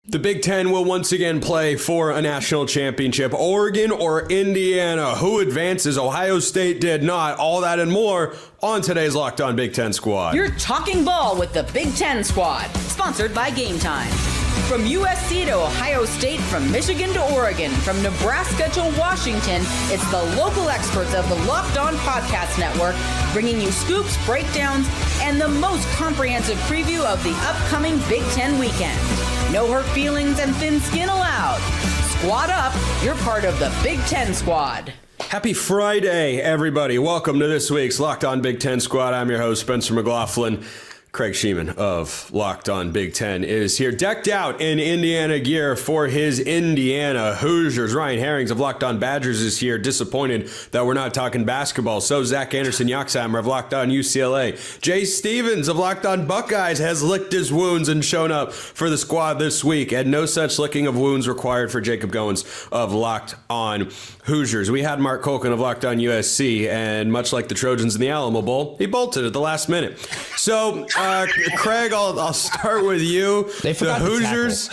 The Big Ten will once again play for a national championship. Oregon or Indiana? Who advances? Ohio State did not. All that and more on today's Locked On Big Ten Squad. You're talking ball with the Big Ten Squad, sponsored by Game Time. From USC to Ohio State, from Michigan to Oregon, from Nebraska to Washington, it's the local experts of the Locked On Podcast Network bringing you scoops, breakdowns, and the most comprehensive preview of the upcoming Big Ten weekend. No hurt feelings and thin skin allowed. Squad up. You're part of the Big Ten Squad. Happy Friday, everybody. Welcome to this week's Locked On Big Ten Squad. I'm your host, Spencer McLaughlin. Craig Shemon of Locked On Big Ten is here, decked out in Indiana gear for his Indiana Hoosiers. Ryan Herrings of Locked On Badgers is here, disappointed that we're not talking basketball. So Zach Anderson-Yoxsimer of Locked On UCLA. Jay Stevens of Locked On Buckeyes has licked his wounds and shown up for the squad this week, and no such licking of wounds required for Jacob Goins of Locked On Hoosiers. We had Mark Colkin of Locked On USC, and much like the Trojans in the Alamo Bowl, he bolted at the last minute. So, Craig, I'll start with you. The Hoosiers,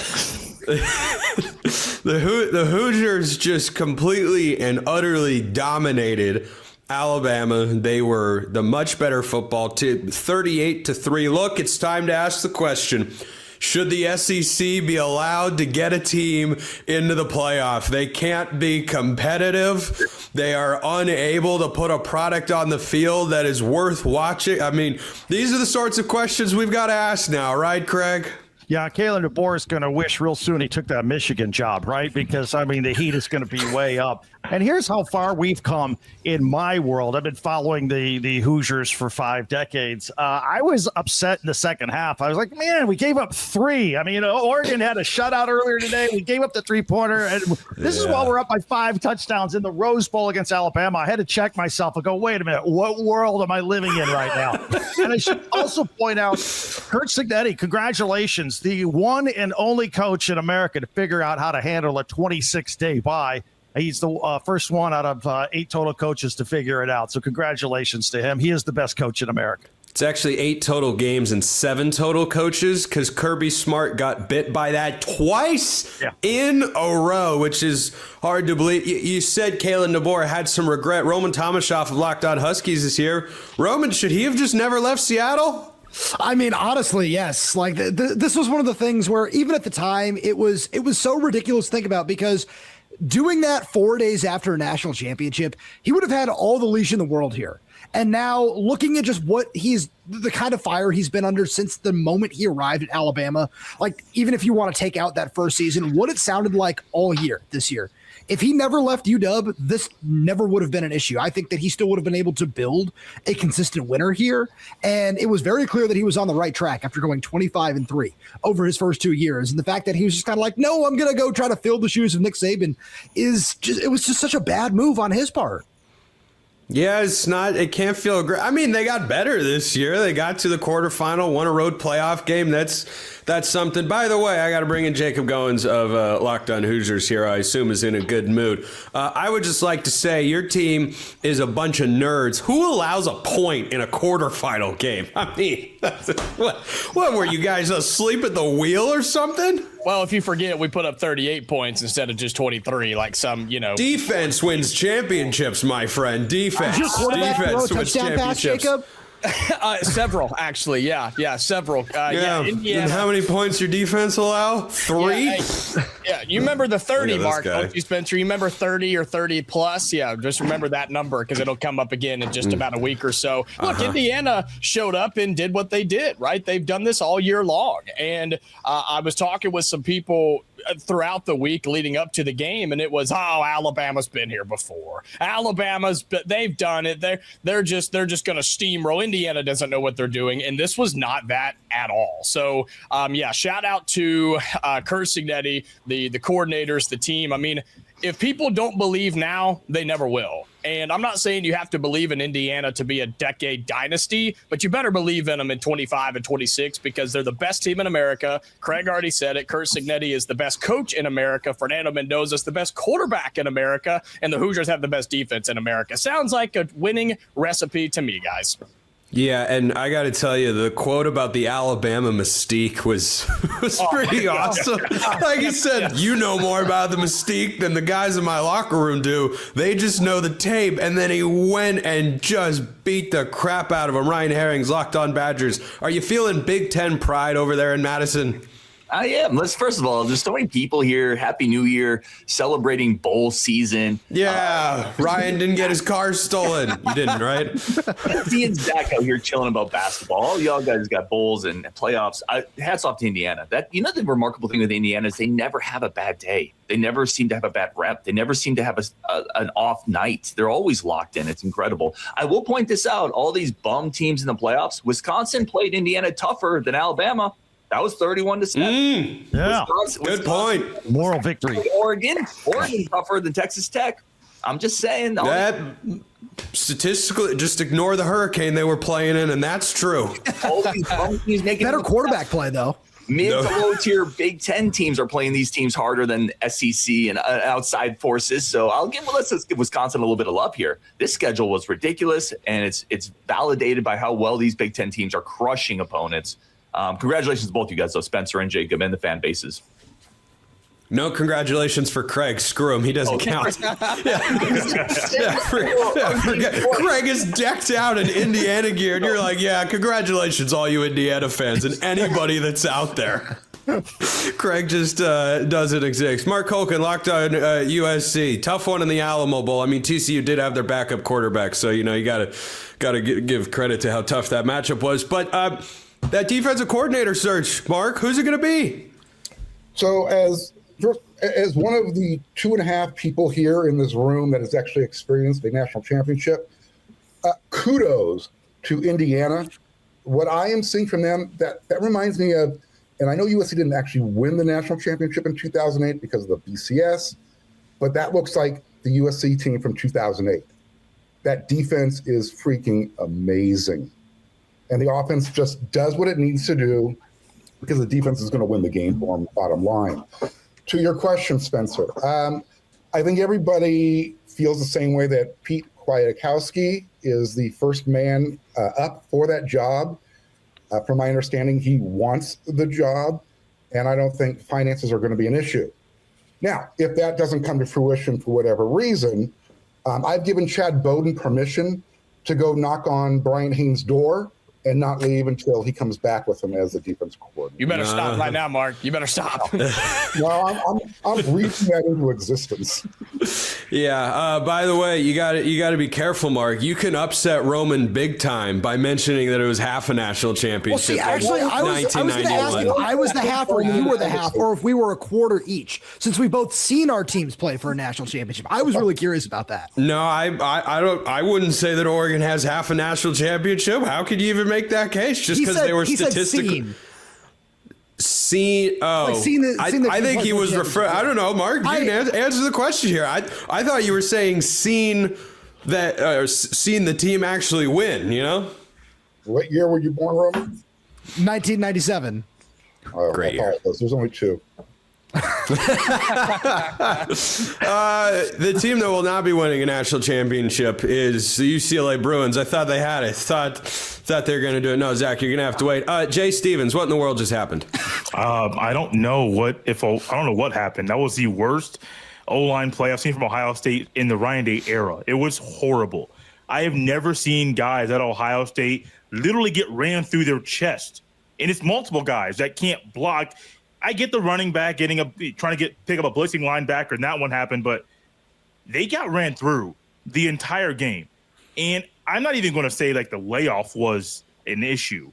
the Hoosiers just completely and utterly dominated Alabama. They were the much better football team, 38-3. Look, it's time to ask the question. Should the SEC be allowed to get a team into the playoff? They can't be competitive. They are unable to put a product on the field that is worth watching. I mean, these are the sorts of questions we've got to ask now, right, Craig? Yeah, Kalen DeBoer is going to wish real soon he took that Michigan job, right? Because, I mean, the heat is going to be way up. And here's how far we've come in my world. I've been following the Hoosiers for 5 decades. I was upset in the second half. I was like, man, we gave up 3. I mean, Oregon had a shutout earlier today. We gave up the 3-pointer. And this is while we're up by 5 touchdowns in the Rose Bowl against Alabama. I had to check myself and go, wait a minute, what world am I living in right now? And I should also point out, Curt Cignetti, congratulations, the one and only coach in America to figure out how to handle a 26-day bye. He's the first one out of 8 total coaches to figure it out. So congratulations to him. He is the best coach in America. It's actually 8 total games and 7 total coaches because Kirby Smart got bit by that twice in a row, which is hard to believe. You said Kalen DeBoer had some regret. Roman Tomashoff of Locked On Huskies is here. Roman, should he have just never left Seattle? I mean, honestly, yes. Like this was one of the things where even at the time it was so ridiculous to think about, because doing that 4 days after a national championship, he would have had all the leash in the world here. And now looking at just what the kind of fire he's been under since the moment he arrived at Alabama, like even if you want to take out that first season, what it sounded like all year this year. If he never left UW, this never would have been an issue. I think that he still would have been able to build a consistent winner here. And it was very clear that he was on the right track after going 25-3 over his first 2 years. And the fact that he was just kind of like, no, I'm going to go try to fill the shoes of Nick Saban it was just such a bad move on his part. Yeah, it can't feel great. I mean, they got better this year. They got to the quarterfinal, won a road playoff game. That's something. By the way, I got to bring in Jacob Goins of Locked On Hoosiers here, I assume is in a good mood. I would just like to say your team is a bunch of nerds. Who allows a point in a quarterfinal game? I mean, what were you guys asleep at the wheel or something? Well, if you forget, we put up 38 points instead of just 23, like some, Defense wins championships, my friend. Defense wins championships. Jacob? Several, actually. Yeah, several. Indiana. And how many points your defense allow? 3? Yeah, you remember the 30 mark, don't you, Spencer? You remember 30 or 30 plus? Yeah, just remember that number because it'll come up again in just about a week or so. Look, Indiana showed up and did what they did, right? They've done this all year long. And I was talking with some people throughout the week leading up to the game, and it was, Alabama's been here before. They've done it. They're just going to steamroll. Indiana doesn't know what they're doing, and this was not that at all. So, shout out to Curt Cignetti, the coordinators, the team. I mean, if people don't believe now, they never will. And I'm not saying you have to believe in Indiana to be a decade dynasty, but you better believe in them in 25 and 26 because they're the best team in America. Craig already said it. Curt Cignetti is the best coach in America. Fernando Mendoza is the best quarterback in America. And the Hoosiers have the best defense in America. Sounds like a winning recipe to me, guys. Yeah, and I got to tell you, the quote about the Alabama mystique was pretty awesome. Like he said, you know more about the mystique than the guys in my locker room do. They just know the tape. And then he went and just beat the crap out of him. Ryan Herring's Locked On Badgers. Are you feeling Big Ten pride over there in Madison? I am. First of all, there's so many people here. Happy New Year, celebrating bowl season. Yeah, Ryan didn't get his car stolen. You didn't, right? Seeing Zach out here chilling about basketball. All y'all guys got bowls and playoffs. Hats off to Indiana. The remarkable thing with Indiana is they never have a bad day. They never seem to have a bad rep. They never seem to have an off night. They're always locked in. It's incredible. I will point this out. All these bum teams in the playoffs, Wisconsin played Indiana tougher than Alabama. That was 31-7. Yeah, good point. Moral victory. Oregon tougher than Texas Tech. I'm just saying. That statistically, just ignore the hurricane they were playing in, and that's true. All these bum teams making Better quarterback play, though. Mid to low tier Big Ten teams are playing these teams harder than SEC and outside forces. So let's give Wisconsin a little bit of love here. This schedule was ridiculous, and it's validated by how well these Big Ten teams are crushing opponents. Congratulations to both you guys, though, Spencer and Jacob, and the fan bases. No congratulations for Craig. Screw him. He doesn't count. Craig is decked out in Indiana gear, and you're like, yeah, congratulations, all you Indiana fans and anybody that's out there. Craig just doesn't exist. Mark Holken, Locked On USC. Tough one in the Alamo Bowl. I mean, TCU did have their backup quarterback, so, you gotta give credit to how tough that matchup was. But that defensive coordinator search, Mark, who's it going to be? So as one of the 2.5 people here in this room that has actually experienced a national championship, kudos to Indiana. What I am seeing from them, that reminds me of, and I know USC didn't actually win the national championship in 2008 because of the BCS, but that looks like the USC team from 2008. That defense is freaking amazing. And the offense just does what it needs to do because the defense is going to win the game for them, bottom line. To your question, Spencer, I think everybody feels the same way that Pete Kwiatkowski is the first man up for that job. From my understanding, he wants the job, and I don't think finances are going to be an issue. Now, if that doesn't come to fruition for whatever reason, I've given Chad Bowden permission to go knock on Brian Haynes' door and not leave until he comes back with him as the defense coordinator. You better stop right now, Mark. You better stop. No, I'm reaching that into existence. Yeah. By the way, you got to be careful, Mark. You can upset Roman big time by mentioning that it was half a national championship. Well, see, actually, I was going to ask if I was the half or you were the half, or if we were a quarter each, since we both seen our teams play for a national championship. I was really curious about that. No, I wouldn't say that Oregon has half a national championship. How could you even make that case just because they were statistically seen? I think he was referring. I don't know, Mark. You can answer the question here. I thought you were saying seen the team actually win. What year were you born, Roman? 1997. Oh, great year. There's only 2. The team that will not be winning a national championship is the UCLA Bruins. I thought they had it. Thought they were going to do it. No, Zach, you're going to have to wait. Jay Stevens, what in the world just happened? I don't know what happened. That was the worst O-line play I've seen from Ohio State in the Ryan Day era. It was horrible. I have never seen guys at Ohio State literally get ran through their chest. And it's multiple guys that can't block. I get the running back trying to pick up a blitzing linebacker, and that one happened, but they got ran through the entire game. And I'm not even going to say like the layoff was an issue.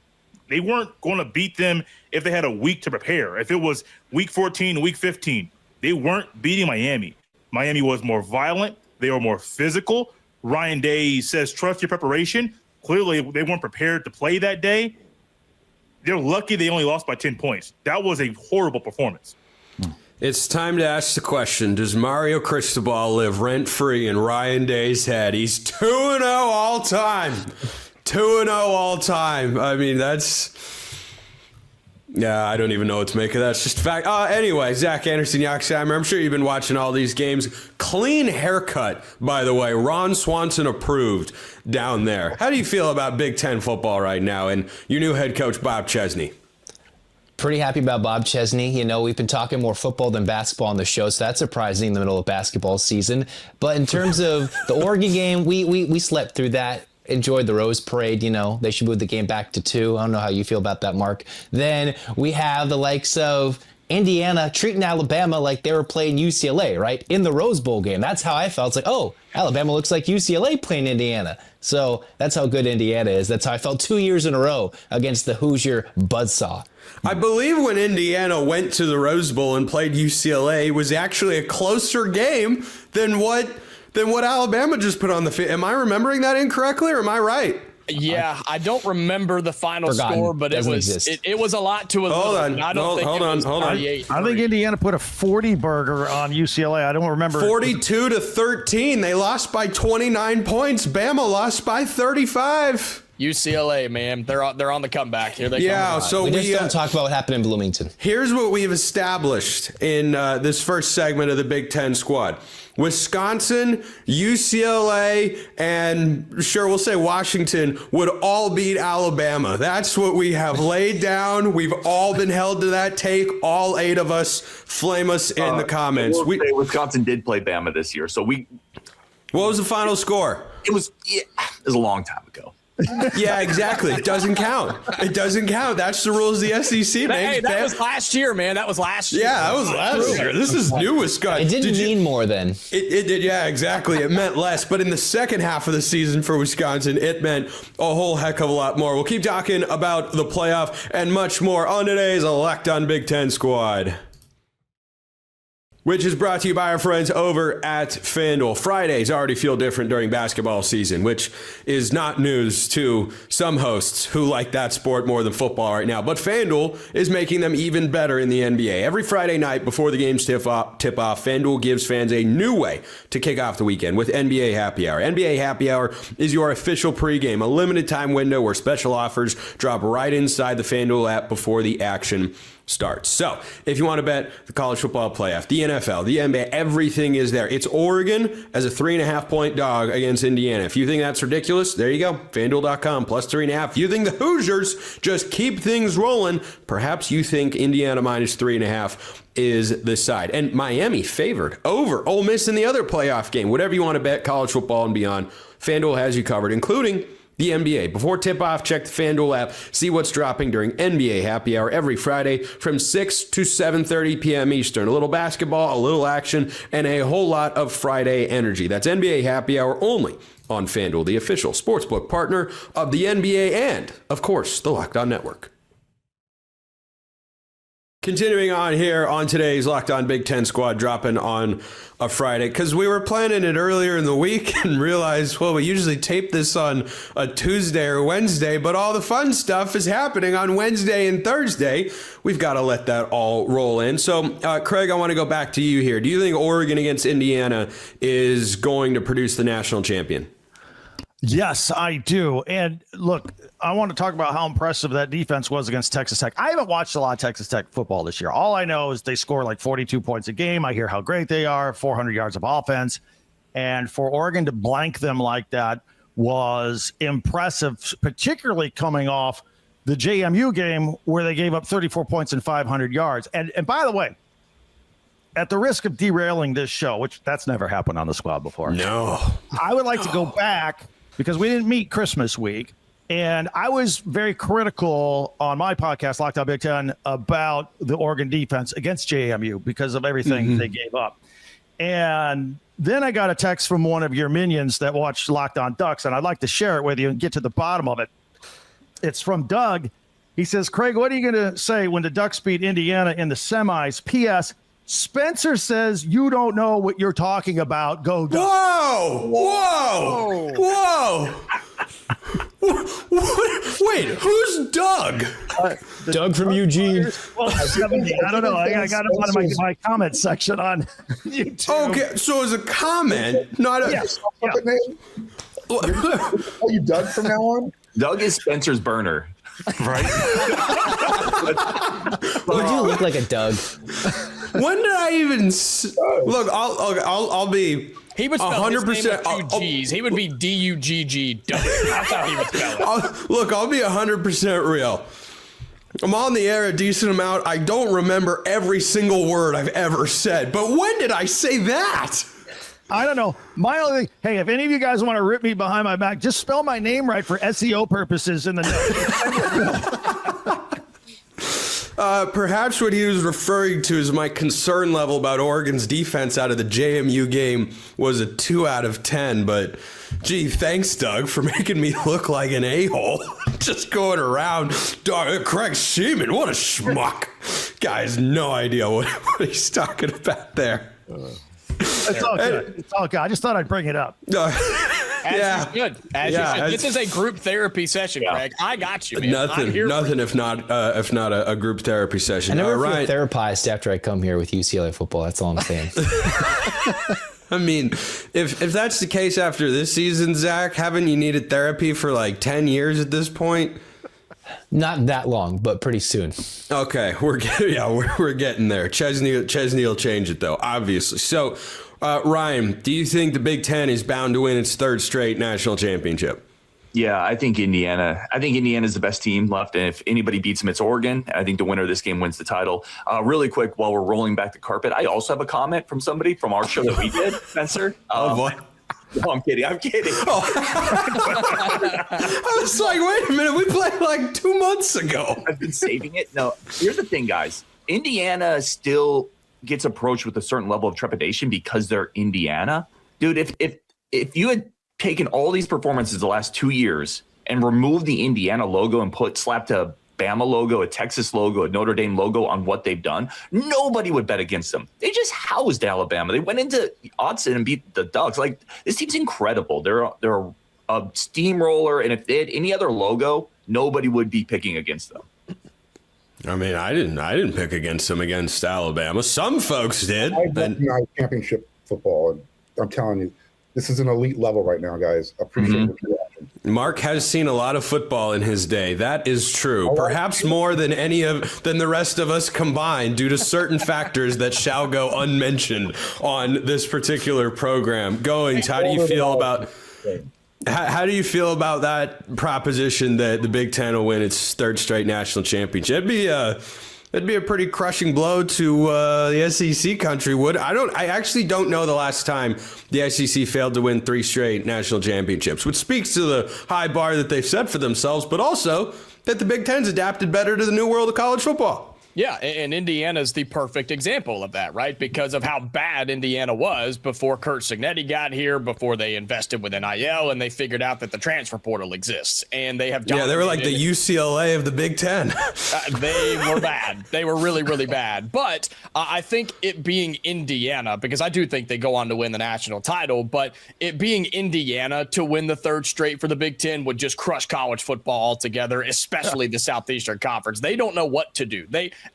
They weren't going to beat them if they had a week to prepare. If it was week 14, week 15, they weren't beating Miami. Miami was more violent. They were more physical. Ryan Day says, trust your preparation. Clearly, they weren't prepared to play that day. They're lucky they only lost by 10 points. That was a horrible performance. It's time to ask the question, does Mario Cristobal live rent-free in Ryan Day's head? He's 2-0 all time. 2-0 all time. I mean, Yeah, I don't even know what to make of that. It's just a fact. Anyway, Zach Anderson-Yoxsimer, I'm sure you've been watching all these games. Clean haircut, by the way. Ron Swanson approved down there. How do you feel about Big Ten football right now and your new head coach, Bob Chesney? Pretty happy about Bob Chesney. You know, we've been talking more football than basketball on the show, so that's surprising in the middle of basketball season. But in terms of the Oregon game, we slept through that. Enjoyed the Rose Parade. You know, they should move the game back to 2. I don't know how you feel about that, Mark. Then we have the likes of Indiana treating Alabama like they were playing UCLA, right? In the Rose Bowl game. That's how I felt. It's like, oh, Alabama looks like UCLA playing Indiana. So that's how good Indiana is. That's how I felt 2 years in a row against the Hoosier buzzsaw. I believe when Indiana went to the Rose Bowl and played UCLA, it was actually a closer game than what Alabama just put on the field. Am I remembering that incorrectly, or am I right? Yeah, I don't remember the final score, but it was a lot to a little. Hold on. I think Indiana put a 40 burger on UCLA. I don't remember. 42-13. They lost by 29 points. Bama lost by 35. UCLA, man, they're on the comeback here. So we just don't talk about what happened in Bloomington. Here's what we've established in this first segment of the Big Ten squad. Wisconsin, UCLA, and sure, we'll say Washington would all beat Alabama. That's what we have laid down. We've all been held to that take. All 8 of us. Flame us in the comments. Wisconsin did play Bama this year, so we. What was the final score? It was a long time ago. Yeah, exactly. It doesn't count. It doesn't count. That's the rules of the SEC, man. Hey, that was last year, man. That was last year. Yeah, that was last year. This is new Wisconsin. It didn't mean more then. It did, yeah, exactly. It meant less. But in the second half of the season for Wisconsin, it meant a whole heck of a lot more. We'll keep talking about the playoff and much more on today's Locked On Big Ten Squad, which is brought to you by our friends over at FanDuel. Fridays already feel different during basketball season, which is not news to some hosts who like that sport more than football right now. But FanDuel is making them even better in the NBA. Every Friday night before the games tip off, FanDuel gives fans a new way to kick off the weekend with NBA Happy Hour. NBA Happy Hour is your official pregame, a limited time window where special offers drop right inside the FanDuel app before the action starts. So if you want to bet the college football playoff, the NFL, the NBA, everything is there. It's Oregon as a 3.5-point dog against Indiana. If you think that's ridiculous, there you go. FanDuel.com plus 3.5. If you think the Hoosiers just keep things rolling, perhaps you think Indiana minus 3.5 is the side. And Miami favored over Ole Miss in the other playoff game. Whatever you want to bet, college football and beyond, FanDuel has you covered, including the NBA. Before tip-off, check the FanDuel app. See what's dropping during NBA Happy Hour every Friday from 6 to 7:30 p.m. Eastern. A little basketball, a little action, and a whole lot of Friday energy. That's NBA Happy Hour only on FanDuel, the official sportsbook partner of the NBA and, of course, the Locked On Network. Continuing on here on today's Locked On Big Ten Squad, dropping on a Friday, because we were planning it earlier in the week and realized, well, we usually tape this on a Tuesday or Wednesday, but all the fun stuff is happening on Wednesday and Thursday. We've got to let that all roll in. So, Craig, I want to go back to you here. Do you think Oregon against Indiana is going to produce the national champion? Yes, I do. And look, I want to talk about how impressive that defense was against Texas Tech. I haven't watched a lot of Texas Tech football this year. All I know is they score like 42 points a game. I hear how great they are, 400 yards of offense. And for Oregon to blank them like that was impressive, particularly coming off the JMU game where they gave up 34 points and 500 yards. And by the way, at the risk of derailing this show, which that's never happened on the squad before. No. I would like to go back because we didn't meet Christmas week. And I was very critical on my podcast, Locked On Big Ten, about the Oregon defense against JMU because of everything they gave up. And then I got a text from one of your minions that watched Locked On Ducks, and I'd like to share it with you and get to the bottom of it. It's from Doug. He says, Craig, what are you going to say when the Ducks beat Indiana in the semis? P.S. Spencer says you don't know what you're talking about. Go, Doug. Whoa! Wait, who's Doug? Doug from Eugene. I don't know. I got him on my comment section on YouTube. Okay, so as a comment, not a... Yes. Call you Doug from now on? Doug is Spencer's burner. Right? You do look like a Doug. When did I even look? I'll be. He would spell 100%, his name with two G's. He would be D-U-G-G. That's how he would spell it. I'll be 100% real. I'm on the air a decent amount. I don't remember every single word I've ever said. But when did I say that? I don't know. My only thing, hey, if any of you guys want to rip me behind my back, just spell my name right for SEO purposes in the Perhaps what he was referring to is my concern level about Oregon's defense out of the JMU game was a 2 out of 10. But, gee, thanks, Doug, for making me look like an a-hole. Just going around, Craig Shemon, what a schmuck. Guy has no idea what he's talking about there. It's all good. It's all good. I just thought I'd bring it up. As you should. This is a group therapy session, Craig. I got you, man. Nothing if not a group therapy session. I never feel therapized after I come here with UCLA football. That's all I'm saying. I mean, if that's the case after this season, Zach, haven't you needed therapy for like 10 years at this point? Not that long, but pretty soon. Okay, we're getting there. Chesney will change it though, obviously. So, Ryan, do you think the Big Ten is bound to win its third straight national championship? Yeah, I think Indiana is the best team left. And if anybody beats them, it's Oregon. I think the winner of this game wins the title. Really quick, while we're rolling back the carpet, I also have a comment from somebody from our show that we did, Spencer. Oh, boy. No, I'm kidding. Oh. I was like, wait a minute. We played like 2 months ago. I've been saving it. No, here's the thing, guys. Indiana still gets approached with a certain level of trepidation because they're Indiana. Dude, if you had taken all these performances the last 2 years and removed the Indiana logo and slapped a Bama logo, a Texas logo, a Notre Dame logo on what they've done, nobody would bet against them. They just housed Alabama. They went into Austin and beat the Ducks. Like, this team's incredible. They're a steamroller, and if they had any other logo, nobody would be picking against them. I mean, I didn't pick against them against Alabama. Some folks did. I recognize championship football, and I'm telling you, this is an elite level right now, guys. Appreciate what you're watching. Mark has seen a lot of football in his day. That is true. Perhaps more than than the rest of us combined, due to certain factors that shall go unmentioned on this particular program. Goins, how do you feel about that proposition that the Big Ten will win its third straight national championship? It'd be a pretty crushing blow to the SEC country. I actually don't know the last time the SEC failed to win 3 straight national championships, which speaks to the high bar that they've set for themselves, but also that the Big Ten's adapted better to the new world of college football. Yeah, and Indiana's the perfect example of that, right? Because of how bad Indiana was before Curt Cignetti got here, before they invested with NIL, and they figured out that the transfer portal exists. And they have they were like the UCLA of the Big Ten. They were bad. They were really, really bad. But I think it being Indiana, because I do think they go on to win the national title, but it being Indiana to win the third straight for the Big Ten would just crush college football altogether, especially the Southeastern Conference. They don't know what to do.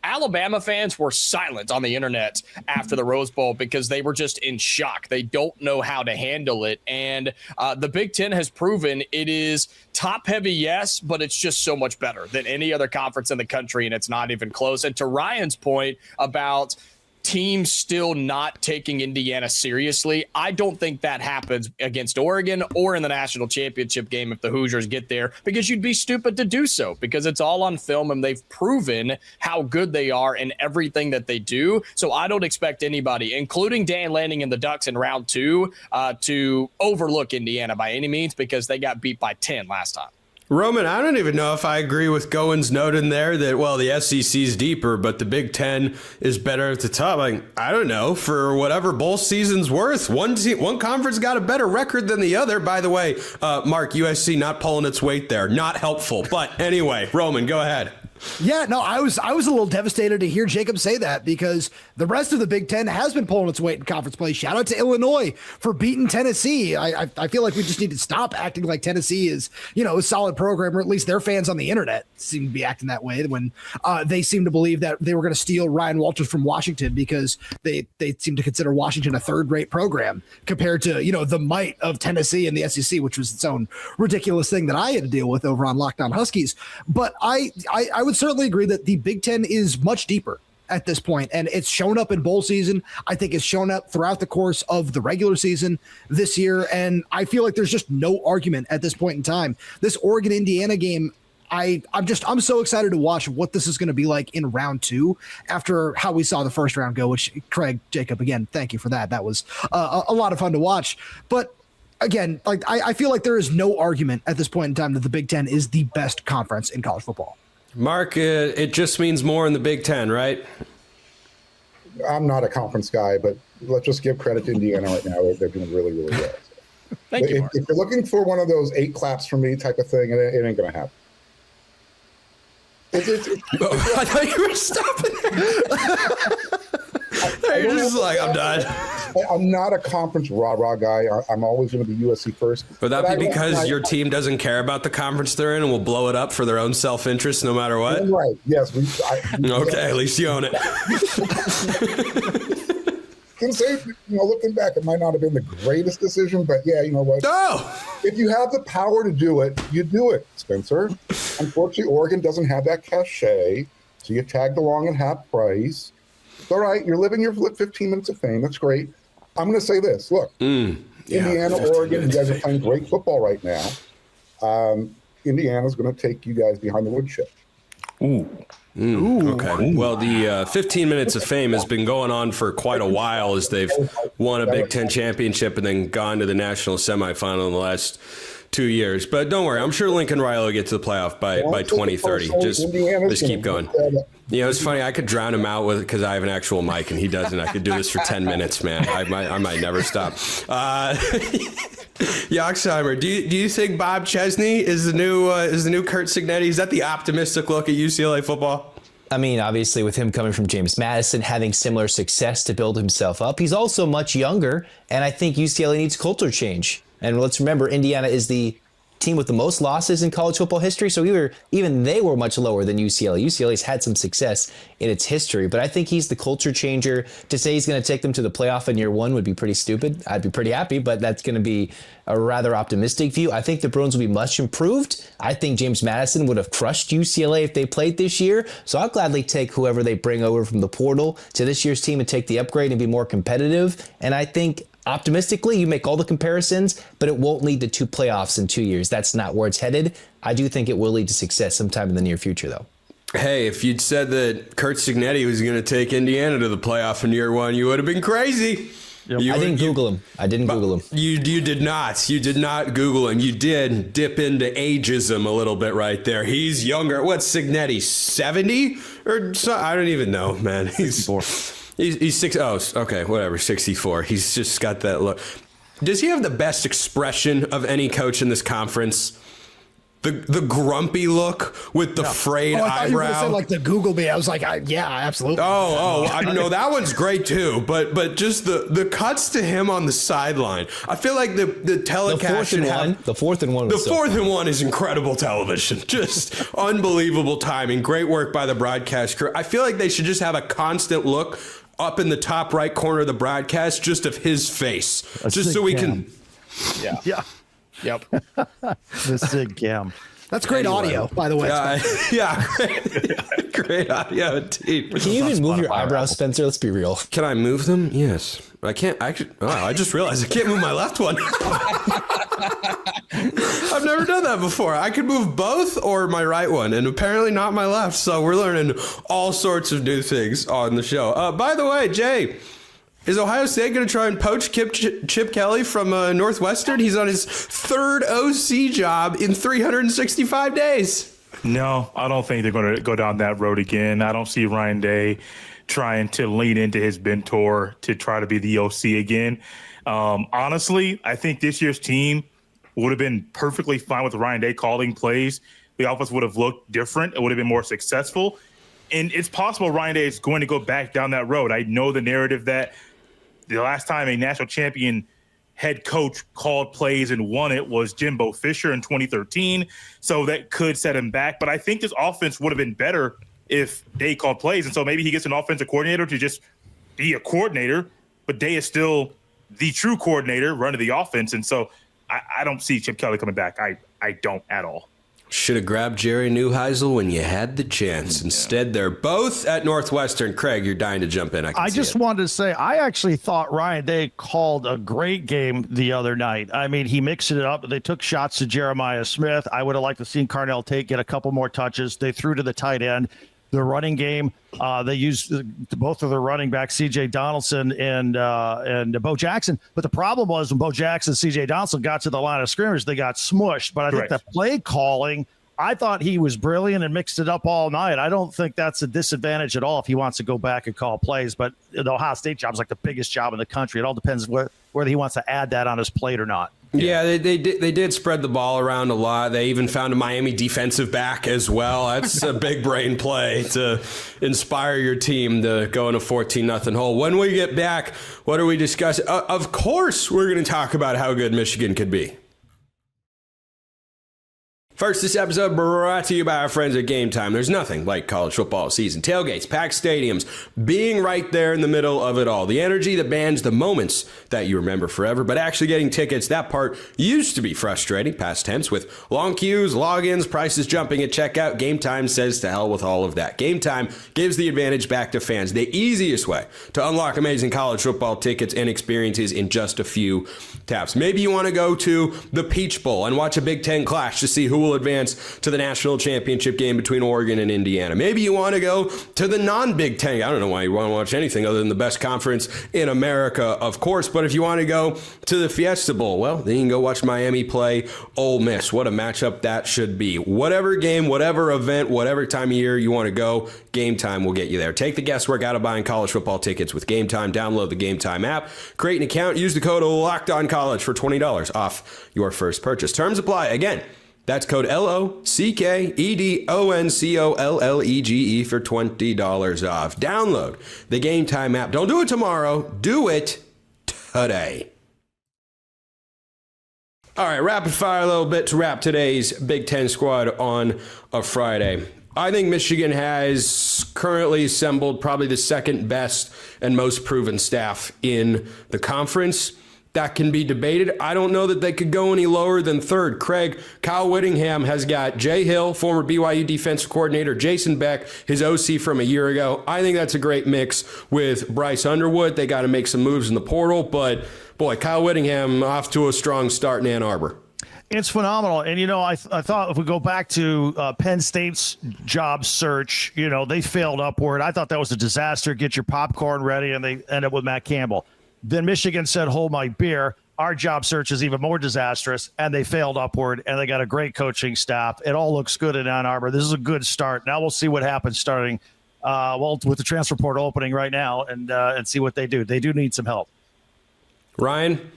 Alabama fans were silent on the internet after the Rose Bowl because they were just in shock. They don't know how to handle it. And the Big Ten has proven it is top heavy, yes, but it's just so much better than any other conference in the country, and it's not even close. And to Ryan's point about teams still not taking Indiana seriously, I don't think that happens against Oregon or in the national championship game if the Hoosiers get there, because you'd be stupid to do so, because it's all on film and they've proven how good they are in everything that they do. So I don't expect anybody, including Dan Lanning and the Ducks in round 2, to overlook Indiana by any means, because they got beat by 10 last time. Roman, I don't even know if I agree with Goins' note in there that, well, the SEC's deeper, but the Big Ten is better at the top. Like, I don't know. For whatever bowl season's worth, one conference got a better record than the other. By the way, Mark, USC not pulling its weight there. Not helpful. But anyway, Roman, go ahead. Yeah, no, I was a little devastated to hear Jacob say that because the rest of the Big Ten has been pulling its weight in conference play. Shout out to Illinois for beating Tennessee. I feel like we just need to stop acting like Tennessee is, a solid program, or at least their fans on the internet seem to be acting that way when they seem to believe that they were going to steal Ryan Walters from Washington because they seem to consider Washington a third-rate program compared to, the might of Tennessee and the SEC, which was its own ridiculous thing that I had to deal with over on Locked On Huskies. But I would certainly agree that the Big Ten is much deeper at this point, and it's shown up in bowl season. I think it's shown up throughout the course of the regular season this year, and I feel like there's just no argument at this point in time. This Oregon-Indiana game, I'm so excited to watch what this is going to be like in round 2 after how we saw the first round go, which Craig, Jacob, again, thank you for that. That was a lot of fun to watch. But again, like I feel like there is no argument at this point in time that the Big Ten is the best conference in college football. Mark, it just means more in the Big Ten, right? I'm not a conference guy, but let's just give credit to Indiana right now. They're doing really, really well. So. Thank you, Mark. If you're looking for one of those 8 claps for me type of thing, it ain't going to happen. I thought you were stopping there. You're just like, I'm done. I'm not a conference rah-rah guy. I'm always going to be USC first. Would that be because your team doesn't care about the conference they're in and will blow it up for their own self-interest no matter what? Right. Yes. Okay, at least you own it. Can say, looking back, it might not have been the greatest decision, but yeah, you know what? No! If you have the power to do it, you do it, Spencer. Unfortunately, Oregon doesn't have that cachet, so you tagged along at half price. It's all right. You're living your 15 minutes of fame. That's great. I'm going to say this. Look, Indiana, Oregon, you guys are playing great football right now. Indiana's going to take you guys behind the woodshed. Okay. Well, the 15 minutes of fame has been going on for quite a while as they've won a Big Ten championship and then gone to the national semifinal in the last 2 years. But don't worry, I'm sure Lincoln Riley will get to the playoff by 2030. Just keep going. It's funny. I could drown him out with because I have an actual mic and he doesn't. I could do this for 10 minutes, man. I might never stop. Yoxsimer, do you think Bob Chesney is the new Curt Cignetti? Is that the optimistic look at UCLA football? I mean, obviously, with him coming from James Madison, having similar success to build himself up, he's also much younger, and I think UCLA needs culture change. And let's remember, Indiana is the team with the most losses in college football history, so even they were much lower than UCLA. UCLA's had some success in its history, but I think he's the culture changer. To say he's going to take them to the playoff in year 1 would be pretty stupid. I'd be pretty happy, but that's going to be a rather optimistic view. I think the Bruins will be much improved. I think James Madison would have crushed UCLA if they played this year, so I'll gladly take whoever they bring over from the portal to this year's team and take the upgrade and be more competitive. And I think optimistically, you make all the comparisons, but it won't lead to 2 playoffs in 2 years. That's not where it's headed. I do think it will lead to success sometime in the near future, though. Hey, if you'd said that Curt Cignetti was going to take Indiana to the playoff in year 1, you would have been crazy. Yep. I didn't Google him. You did not. You did not Google him. You did dip into ageism a little bit right there. He's younger. What's Cignetti, 70? Or so, I don't even know, man. He's 64. He's 6. Oh, okay, whatever. 64. He's just got that look. Does he have the best expression of any coach in this conference? The grumpy look with the frayed eyebrow. I thought you were going to say like the Google me. I was like, yeah, absolutely. I know that one's great too. But just the cuts to him on the sideline. I feel like the telecast should have the 4th and 1. The 4th and 1 is incredible television. Just unbelievable timing. Great work by the broadcast crew. I feel like they should just have a constant look up in the top right corner of the broadcast, just of his face, just so we can. Yeah. Yep. The Sig Cam. That's great audio, by the way. Great audio indeed. Can you even move your eyebrows, Spencer? Let's be real. Can I move them? Yes. I can't. I just realized I can't move my left one. I've never done that before. I could move both or my right one, and apparently not my left. So we're learning all sorts of new things on the show. By the way, Jay, is Ohio State going to try and poach Chip Kelly from Northwestern? He's on his 3rd OC job in 365 days. No, I don't think they're going to go down that road again. I don't see Ryan Day trying to lean into his mentor to try to be the OC again. Honestly, I think this year's team would have been perfectly fine with Ryan Day calling plays. the offense would have looked different. It would have been more successful. And it's possible Ryan Day is going to go back down that road. I know the narrative that the last time a national champion head coach called plays and won it was Jimbo Fisher in 2013. So that could set him back. But I think this offense would have been better if Day called plays. And so maybe he gets an offensive coordinator to just be a coordinator, but Day is still the true coordinator running the offense. And so I don't see Chip Kelly coming back. I don't at all. Should have grabbed Jerry Neuheisel when you had the chance. Instead, they're both at Northwestern. Craig, you're dying to jump in. I just wanted to say, I actually thought Ryan Day called a great game the other night. I mean, he mixed it up. They took shots to Jeremiah Smith. I would have liked to see Carnell Tate get a couple more touches. They threw to the tight end. The running game, they used both of their running backs, C.J. Donaldson and Bo Jackson. But the problem was when Bo Jackson and C.J. Donaldson got to the line of scrimmage, they got smushed. But I think the play calling, I thought he was brilliant and mixed it up all night. I don't think that's a disadvantage at all if he wants to go back and call plays. But the Ohio State job is like the biggest job in the country. It all depends whether he wants to add that on his plate or not. Yeah, they did spread the ball around a lot. They even found a Miami defensive back as well. That's a big brain play to inspire your team to go in a 14-0 hole. When we get back, what are we discussing? Of course, we're going to talk about how good Michigan could be. First, this episode brought to you by our friends at Game Time. There's nothing like college football season. Tailgates, packed stadiums, being right there in the middle of it all. The energy that bands the moments that you remember forever, but actually getting tickets, that part used to be frustrating, past tense, with long queues, logins, prices jumping at checkout. Game Time says to hell with all of that. Game Time gives the advantage back to fans. The easiest way to unlock amazing college football tickets and experiences in just a few taps. Maybe you want to go to the Peach Bowl and watch a Big Ten clash to see who will advance to the national championship game between Oregon and Indiana. Maybe you want to go to the non-Big Ten. I don't know why you want to watch anything other than the best conference in America, of course. But if you want to go to the Fiesta Bowl, well, then you can go watch Miami play Ole Miss. What a matchup that should be. Whatever game, whatever event, whatever time of year you want to go, Game Time will get you there. Take the guesswork out of buying college football tickets with Game Time. Download the Game Time app. Create an account. Use the code LOCKEDONCollege for $20 off your first purchase. Terms apply. Again, that's code LOCKEDONCOLLEGE for $20 off. Download the Game Time app. Don't do it tomorrow. Do it today. All right, rapid fire a little bit to wrap today's Big Ten squad on a Friday. I think Michigan has currently assembled probably the second best and most proven staff in the conference. That can be debated. I don't know that they could go any lower than third. Craig, Kyle Whittingham has got Jay Hill, former BYU defensive coordinator, Jason Beck, his OC from a year ago. I think that's a great mix with Bryce Underwood. They got to make some moves in the portal, but boy, Kyle Whittingham off to a strong start in Ann Arbor. It's phenomenal. And, I thought if we go back to Penn State's job search, they failed upward. I thought that was a disaster. Get your popcorn ready, and they end up with Matt Campbell. Then Michigan said, hold my beer. Our job search is even more disastrous, and they failed upward, and they got a great coaching staff. It all looks good in Ann Arbor. This is a good start. Now we'll see what happens starting, with the transfer portal opening right now and see what they do. They do need some help. Ryan?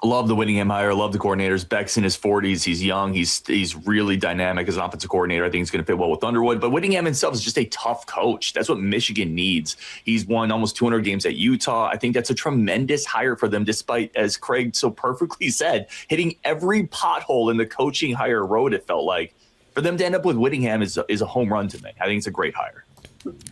Love the Whittingham hire. Love the coordinators. Beck's in his 40s. He's young. He's really dynamic as an offensive coordinator. I think he's going to fit well with Underwood. But Whittingham himself is just a tough coach. That's what Michigan needs. He's won almost 200 games at Utah. I think that's a tremendous hire for them, despite, as Craig so perfectly said, hitting every pothole in the coaching hire road, it felt like. For them to end up with Whittingham is a home run to me. I think it's a great hire.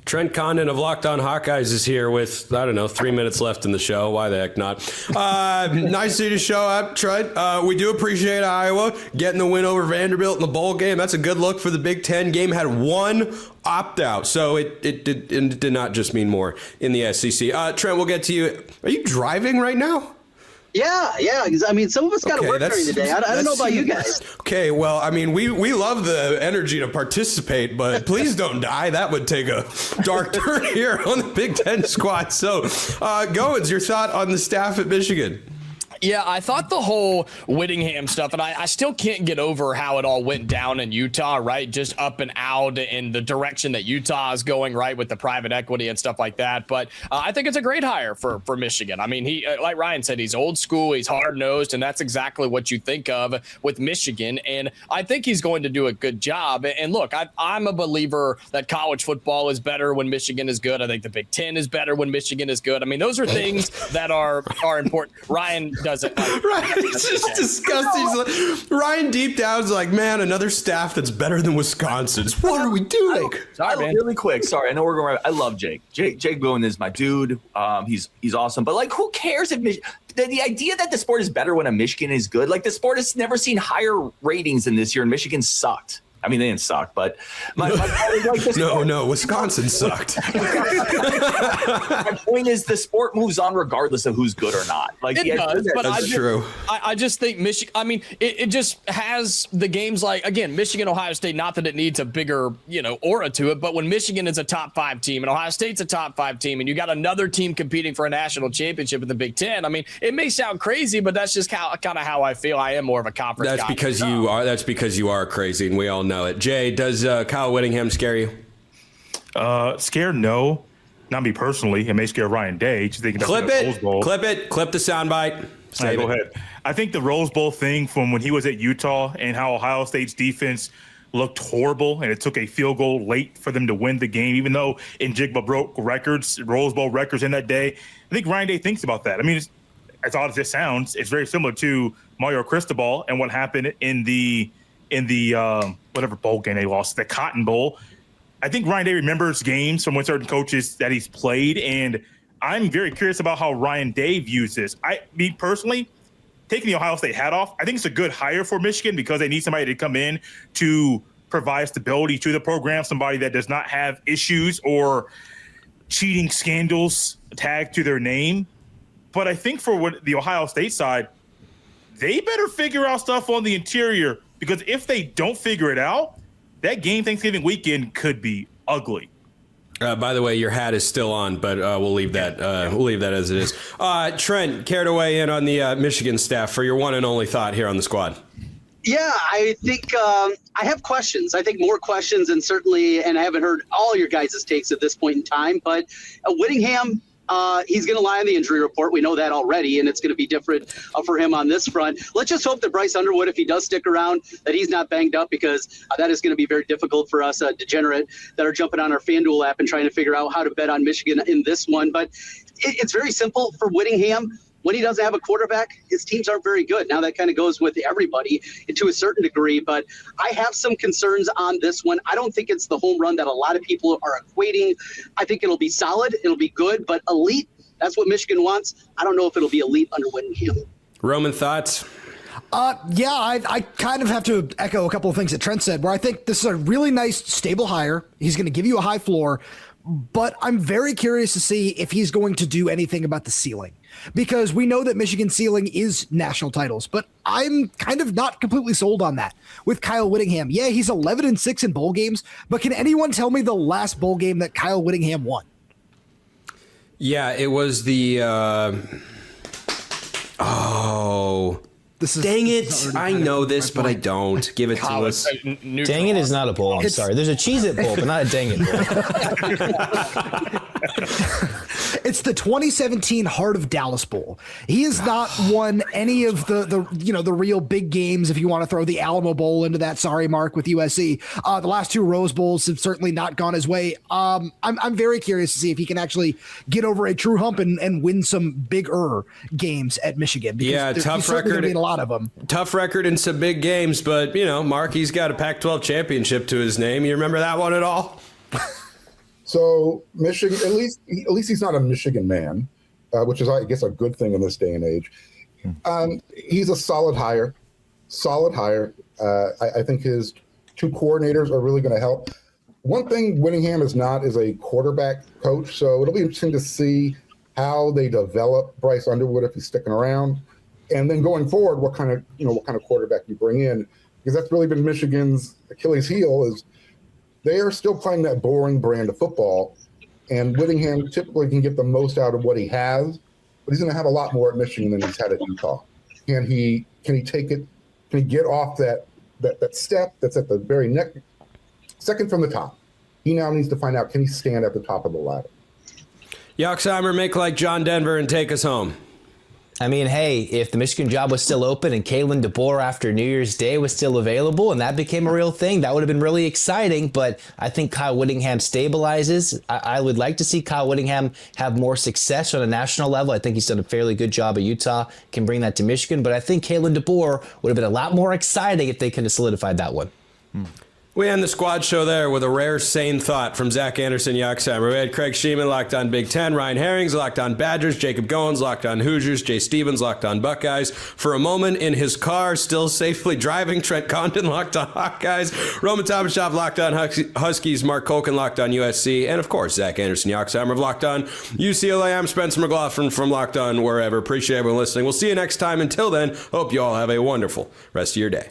Trent Condon of Locked On Hawkeyes is here with, 3 minutes left in the show. Why the heck not? Nice of you to show up, Trent. We do appreciate Iowa getting the win over Vanderbilt in the bowl game. That's a good look for the Big Ten. Game had one opt-out, so it did not just mean more in the SEC. Trent, we'll get to you. Are you driving right now? Yeah. I mean, some of us got to work during the day. I don't know about you guys. Okay, well, I mean, we love the energy to participate, but please don't die. That would take a dark turn here on the Big Ten squad. So, Goins, your thought on the staff at Michigan? Yeah, I thought the whole Whittingham stuff, and I still can't get over how it all went down in Utah, right? Just up and out in the direction that Utah is going, right, with the private equity and stuff like that. But I think it's a great hire for Michigan. I mean, he, like Ryan said, he's old school, he's hard-nosed, and that's exactly what you think of with Michigan. And I think he's going to do a good job. And look, I'm a believer that college football is better when Michigan is good. I think the Big Ten is better when Michigan is good. I mean, those are things that are important. Ryan doesn't like. Ryan, it's just disgusting. Ryan deep down is like, man, another staff that's better than Wisconsin's. What are we doing? Sorry, man. Really quick. Sorry, I know we're going. I love Jake. Jake Bowen is my dude. He's awesome. But like, who cares if the idea that the sport is better when a Michigan is good? Like, the sport has never seen higher ratings than this year, and Michigan sucked. I mean, they didn't suck, but my like this no, Wisconsin sucked. My point is, the sport moves on regardless of who's good or not. Like, it does, but that's true. I just think Michigan. I mean, it just has the games like, again, Michigan, Ohio State. Not that it needs a bigger, aura to it, but when Michigan is a top 5 team and Ohio State's a top 5 team, and you got another team competing for a national championship in the Big Ten. I mean, it may sound crazy, but that's just kind of how I feel. I am more of a conference guy. That's because you are crazy, and we all know it. Jay, does Kyle Whittingham scare you? Scared? No, not me personally. It may scare Ryan Day. Just thinking clip about it. the Rose Bowl. Clip it. Clip the soundbite. Go ahead. I think the Rose Bowl thing from when he was at Utah and how Ohio State's defense looked horrible, and it took a field goal late for them to win the game, even though Njigba broke records, Rose Bowl records in that day. I think Ryan Day thinks about that. I mean, as odd as it sounds, it's very similar to Mario Cristobal and what happened in the whatever bowl game they lost, the Cotton Bowl. I think Ryan Day remembers games from when certain coaches that he's played, and I'm very curious about how Ryan Day views this. Me personally, taking the Ohio State hat off, I think it's a good hire for Michigan because they need somebody to come in to provide stability to the program, somebody that does not have issues or cheating scandals tagged to their name. But I think for the Ohio State side, they better figure out stuff on the interior, because if they don't figure it out, that game Thanksgiving weekend could be ugly. By the way, your hat is still on, but we'll leave that. We'll leave that as it is. Trent, care to weigh in on the Michigan staff for your one and only thought here on the squad? Yeah, I think I have questions. I think more questions, and certainly, and I haven't heard all your guys' takes at this point in time. But Whittingham, he's going to lie on the injury report. We know that already, and it's going to be different for him on this front. Let's just hope that Bryce Underwood, if he does stick around, that he's not banged up, because that is going to be very difficult for us degenerate that are jumping on our FanDuel app and trying to figure out how to bet on Michigan in this one. But it's very simple for Whittingham. When he doesn't have a quarterback, his teams aren't very good. Now that kind of goes with everybody to a certain degree, but I have some concerns on this one. I don't think it's the home run that a lot of people are equating. I think it'll be solid, it'll be good, but elite, that's what Michigan wants. I don't know if it'll be elite under Whittingham. Roman, thoughts? Yeah, I kind of have to echo a couple of things that Trent said, where I think this is a really nice, stable hire. He's going to give you a high floor, but I'm very curious to see if he's going to do anything about the ceiling, because we know that Michigan's ceiling is national titles, but I'm kind of not completely sold on that with Kyle Whittingham. Yeah, he's 11-6 in bowl games, but can anyone tell me the last bowl game that Kyle Whittingham won? Yeah, it was the dang it. I know this, but I don't. Give it to us. Dang it is not a bowl. I'm sorry. There's a Cheez-It bowl, but not a dang it bowl. It's the 2017 Heart of Dallas Bowl. He has not won any of the real big games, if you want to throw the Alamo Bowl into that sorry mark with USC. The last 2 Rose Bowls have certainly not gone his way. I'm very curious to see if he can actually get over a true hump and win some bigger games at Michigan. Yeah, tough record. A lot of them. Tough record in some big games, but Mark, he's got a Pac-12 championship to his name. You remember that one at all? So Michigan, at least he's not a Michigan man, which is, I guess, a good thing in this day and age. He's a solid hire. I think his 2 coordinators are really going to help. One thing Whittingham is not is a quarterback coach, so it'll be interesting to see how they develop Bryce Underwood if he's sticking around, and then going forward, what kind of quarterback you bring in, because that's really been Michigan's Achilles heel is they are still playing that boring brand of football, and Whittingham typically can get the most out of what he has, but he's going to have a lot more at Michigan than he's had at Utah. Can he take it? Can he get off that step that's at the very neck? Second from the top. He now needs to find out, can he stand at the top of the ladder? Yoxsimer, make like John Denver and take us home. I mean, hey, if the Michigan job was still open and Kalen DeBoer after New Year's Day was still available and that became a real thing, that would have been really exciting. But I think Kyle Whittingham stabilizes. I would like to see Kyle Whittingham have more success on a national level. I think he's done a fairly good job at Utah, can bring that to Michigan. But I think Kalen DeBoer would have been a lot more exciting if they could have solidified that one. We end the squad show there with a rare sane thought from Zach Anderson-Yoxsimer. We had Craig Shemon, Locked On Big Ten, Ryan Herrings, Locked On Badgers, Jacob Goins, Locked On Hoosiers, Jay Stevens, Locked On Buckeyes. For a moment in his car, still safely driving, Trent Condon, Locked On Hawkeyes, Roman Tomashoff, Locked On Huskies, Mark Colkin, Locked On USC, and of course, Zach Anderson-Yoxsimer of Locked On UCLA. I'm Spencer McLaughlin from Locked On Wherever. Appreciate everyone listening. We'll see you next time. Until then, hope you all have a wonderful rest of your day.